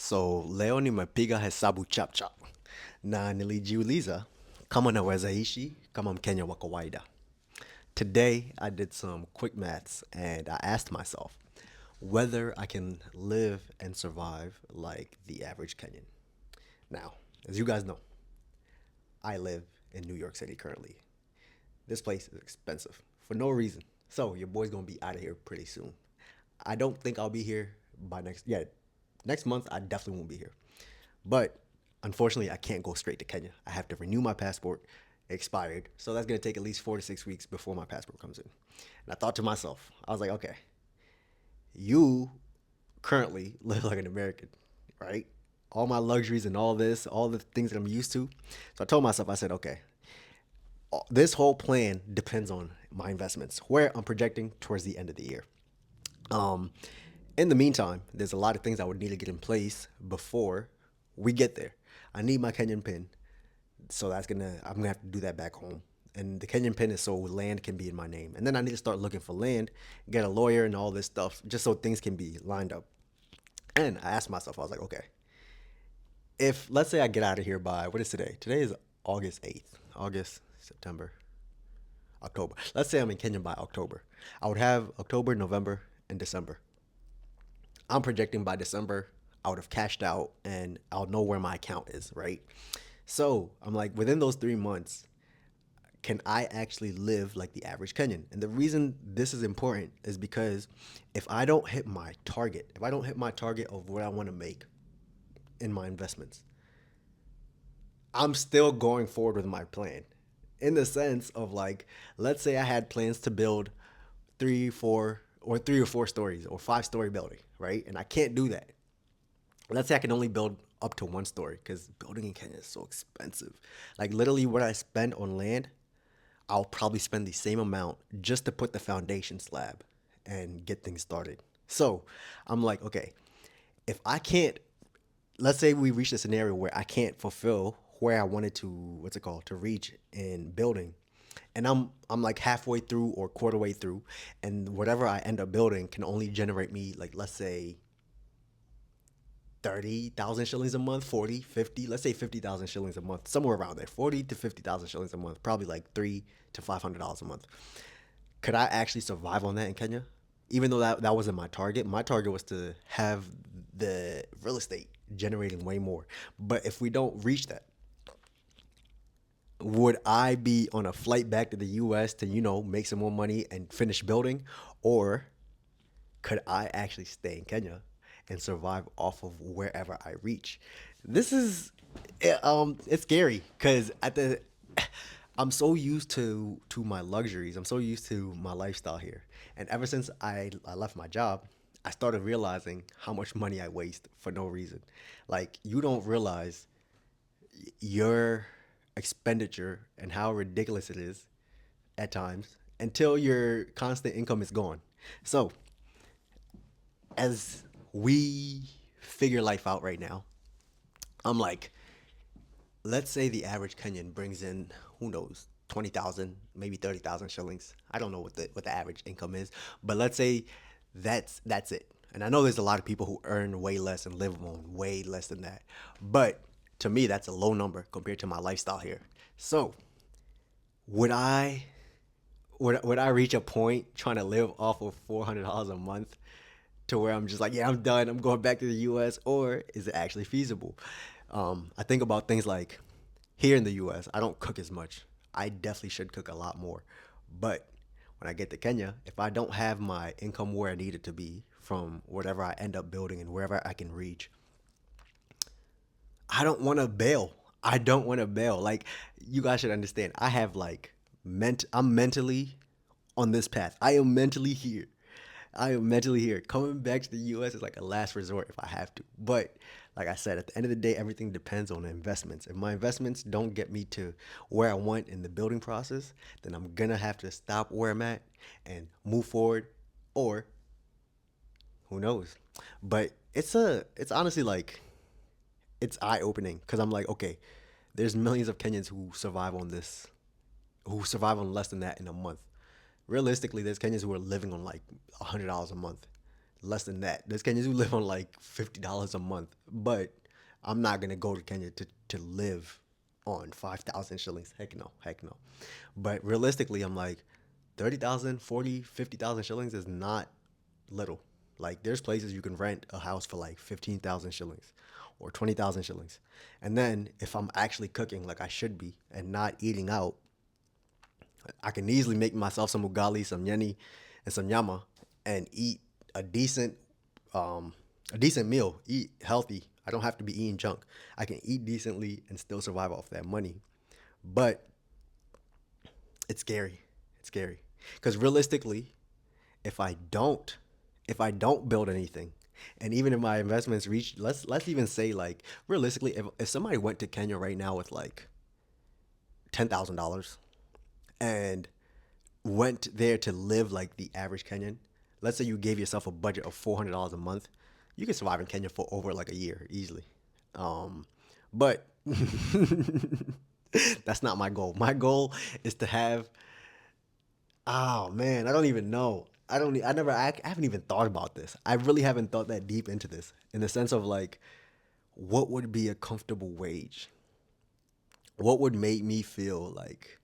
So leo nimepiga hesabu chap chap na nilijiuliza kama naweza ishi kama Mkenya wa kawaida. Today I did some quick maths and I asked myself whether I can live and survive like the average Kenyan. Now, as you guys know, I live in New York City currently. This place is expensive for no reason. So your boy's gonna be out of here pretty soon. I don't think I'll be here by next month. I definitely won't be here. But unfortunately, I can't go straight to Kenya. I have to renew my passport. It expired. So that's going to take at least 4 to 6 weeks before my passport comes in. And I thought to myself, I was like, okay, you currently live like an American, right? All my luxuries and all this, all the things that I'm used to. So I told myself, I said, okay, this whole plan depends on my investments, where I'm projecting towards the end of the year. Um, in the meantime, there's a lot of things I would need to get in place before we get there. I need my Kenyan pin, so I'm gonna have to do that back home. And the Kenyan pin is so land can be in my name. And then I need to start looking for land, get a lawyer and all this stuff, just so things can be lined up. And I asked myself, I was like, okay, if let's say I get out of here by what is today? Today is August 8th. August, September, October. Let's say I'm in Kenya by October. I would have October, November, and December. I'm projecting by December, I would have cashed out and I'll know where my account is, right? So I'm like, within those 3 months, can I actually live like the average Kenyan? And the reason this is important is because if I don't hit my target of what I want to make in my investments, I'm still going forward with my plan. In the sense of like, let's say I had plans to build 3 or 4 stories or 5 story building, right? And I can't do that. Let's say I can only build up to 1 story because building in Kenya is so expensive. Like literally, what I spend on land, I'll probably spend the same amount just to put the foundation slab and get things started. So I'm like, okay, if I can't, let's say we reach a scenario where I can't fulfill where I wanted to, what's it called, to reach in building, and I'm like halfway through or quarter way through, and whatever I end up building can only generate me like let's say 30,000 shillings a month, 40, 50, let's say 50,000 shillings a month, somewhere around there, 40 to 50,000 shillings a month, probably like $300 to $500 a month. Could I actually survive on that in Kenya? Even though that wasn't my target was to have the real estate generating way more. But if we don't reach that, would I be on a flight back to the US to, make some more money and finish building? Or could I actually stay in Kenya and survive off of wherever I reach? This is it's scary because I'm so used to my luxuries. I'm so used to my lifestyle here, and ever since I left my job, I started realizing how much money I waste for no reason. Like you don't realize your expenditure and how ridiculous it is at times until your constant income is gone. So as we figure life out right now, I'm like, let's say the average Kenyan brings in, who knows, 20,000, maybe 30,000 shillings. I don't know what the average income is, but let's say that's it. And I know there's a lot of people who earn way less and live on way less than that. But to me, that's a low number compared to my lifestyle here. So, would I would I reach a point trying to live off of $400 a month to where I'm just like, yeah, I'm done. I'm going back to the U.S. Or is it actually feasible? I think about things like here in the U.S. I don't cook as much. I definitely should cook a lot more. But when I get to Kenya, if I don't have my income where I need it to be from whatever I end up building and wherever I can reach, I don't want to bail. I don't want to bail. Like you guys should understand. I'm mentally on this path. I am mentally here. I am mentally here. Coming back to the US is like a last resort if I have to. But like I said, at the end of the day, everything depends on the investments. If my investments don't get me to where I want in the building process, then I'm gonna have to stop where I'm at and move forward, or who knows. But it's honestly like it's eye opening because I'm like, okay, there's millions of Kenyans who survive on less than that in a month. Realistically, there's Kenyans who are living on like $100 a month, less than that. There's Kenyans who live on like $50 a month, but I'm not gonna go to Kenya to live on 5,000 shillings. Heck no, heck no. But realistically, I'm like 30,000, 40, 50,000 shillings is not little. Like there's places you can rent a house for like 15,000 shillings or 20,000 shillings. And then if I'm actually cooking like I should be and not eating out, I can easily make myself some ugali, some yeni, and some nyama, and eat a decent, um, a decent meal. Eat healthy. I don't have to be eating junk. I can eat decently and still survive off that money. But it's scary. It's scary because realistically, if I don't, if I don't build anything, and even if my investments reach, let's even say like realistically, if somebody went to Kenya right now with like $10,000 and went there to live like the average Kenyan, let's say you gave yourself a budget of $400 a month, you can survive in Kenya for over like a year easily. But that's not my goal. My goal is to have. Oh man, I don't even know. I don't. I never. I haven't even thought about this. I really haven't thought that deep into this, in the sense of like, what would be a comfortable wage? What would make me feel like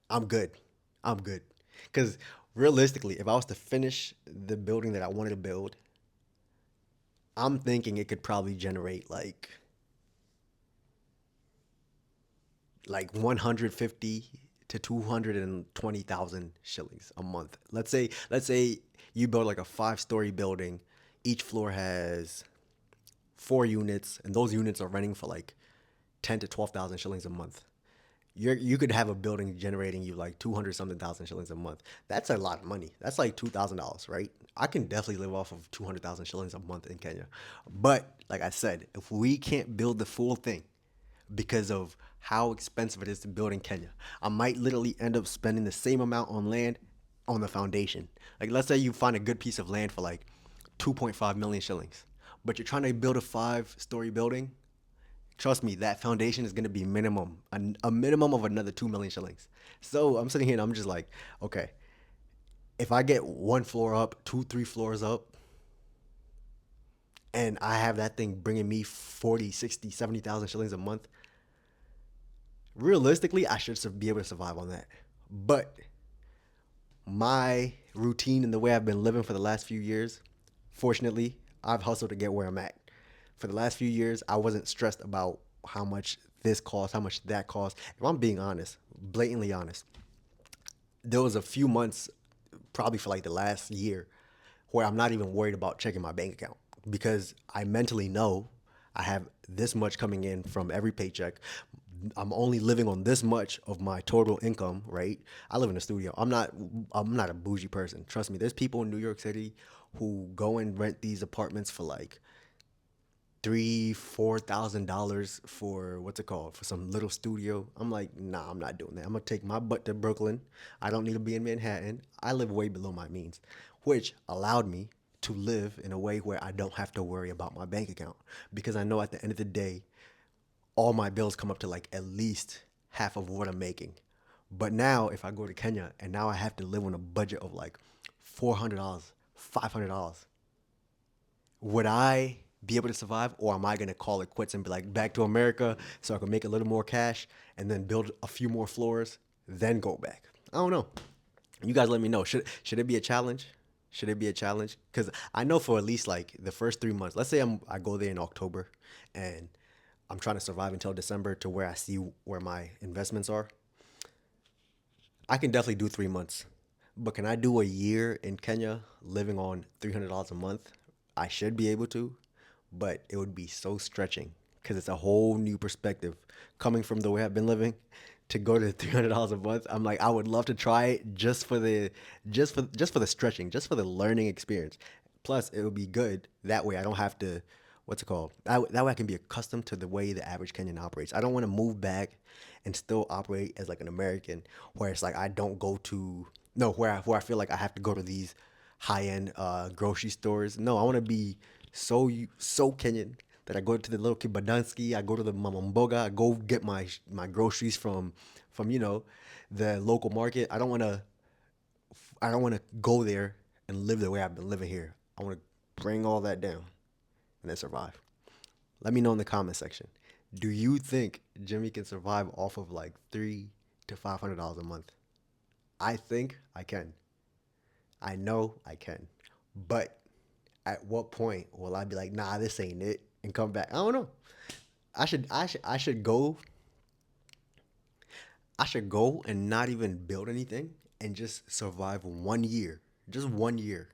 I'm good. I'm good. Because realistically, if I was to finish the building that I wanted to build, I'm thinking it could probably generate like 150 to 220,000 shillings a month. Let's say you build like a 5-story building. Each floor has 4 units, and those units are renting for like 10 to 12,000 shillings a month. You could have a building generating you like 200 something thousand shillings a month. That's a lot of money. That's like $2,000, right? I can definitely live off of 200,000 shillings a month in Kenya. But like I said, if we can't build the full thing because of how expensive it is to build in Kenya, I might literally end up spending the same amount on land on the foundation. Like let's say you find a good piece of land for like 2.5 million shillings, but you're trying to build a 5-story building. Trust me, that foundation is going to be minimum, a minimum of another 2 million shillings. So I'm sitting here and I'm just like, okay, if I get one floor up, two, three floors up, and I have that thing bringing me 40, 60, 70,000 shillings a month, realistically, I should be able to survive on that. But my routine and the way I've been living for the last few years, fortunately, I've hustled to get where I'm at. For the last few years, I wasn't stressed about how much this costs, how much that costs. If I'm being honest, blatantly honest, there was a few months, probably for like the last year, where I'm not even worried about checking my bank account because I mentally know I have this much coming in from every paycheck. I'm only living on this much of my total income, right? I live in a studio. I'm not a bougie person. Trust me, there's people in New York City who go and rent these apartments for like $3,000, $4,000 for what's it called, for some little studio. I'm like, nah, I'm not doing that. I'm gonna take my butt to Brooklyn. I don't need to be in Manhattan. I live way below my means, which allowed me to live in a way where I don't have to worry about my bank account because I know at the end of the day, all my bills come up to like at least half of what I'm making. But now, if I go to Kenya and now I have to live on a budget of like $400, $500, would I be able to survive, or am I gonna call it quits and be like back to America so I can make a little more cash and then build a few more floors, then go back? I don't know. You guys let me know. Should it be a challenge? Should it be a challenge? Because I know for at least like the first 3 months. Let's say I go there in October, and I'm trying to survive until December to where I see where my investments are. I can definitely do 3 months. But can I do a year in Kenya living on $300 a month? I should be able to, but it would be so stretching because it's a whole new perspective coming from the way I've been living to go to $300 a month. I'm like, I would love to try it just for the stretching, just for the learning experience. Plus, it would be good that way. I don't have to, what's it called? That way I can be accustomed to the way the average Kenyan operates. I don't want to move back and still operate as like an American, where it's like I don't go to no where I feel like I have to go to these high end grocery stores. No, I want to be so Kenyan that I go to the little Kibadanski, I go to the Mamamboga, I go get my groceries from the local market. I don't want to go there and live the way I've been living here. I want to bring all that down and then survive. Let me know in the comment section. Do you think Jimmy can survive off of like $300 to $500 a month? I think I can. I know I can. But at what point will I be like, nah, this ain't it, and come back? I don't know. I should go and not even build anything and just survive 1 year, just 1 year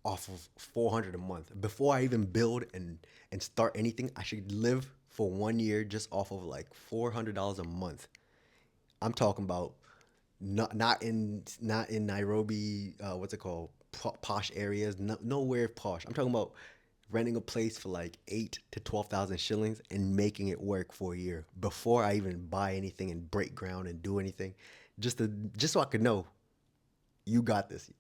off of 400 a month. Before I even build and start anything, I should live for 1 year just off of like $400 a month. I'm talking about not in Nairobi, what's it called? Posh areas, no, nowhere posh. I'm talking about renting a place for like 8 to 12,000 shillings and making it work for a year before I even buy anything and break ground and do anything, just so I could know you got this.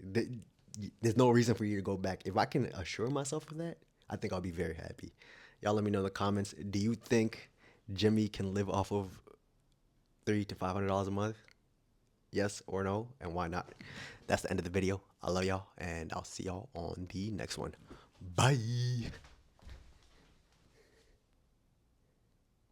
There's no reason for you to go back. If I can assure myself of that, I think I'll be very happy. Y'all let me know in the comments. Do you think Jimmy can live off of $300 to $500 a month? Yes or no, and why not? That's the end of the video. I love y'all, and I'll see y'all on the next one. Bye.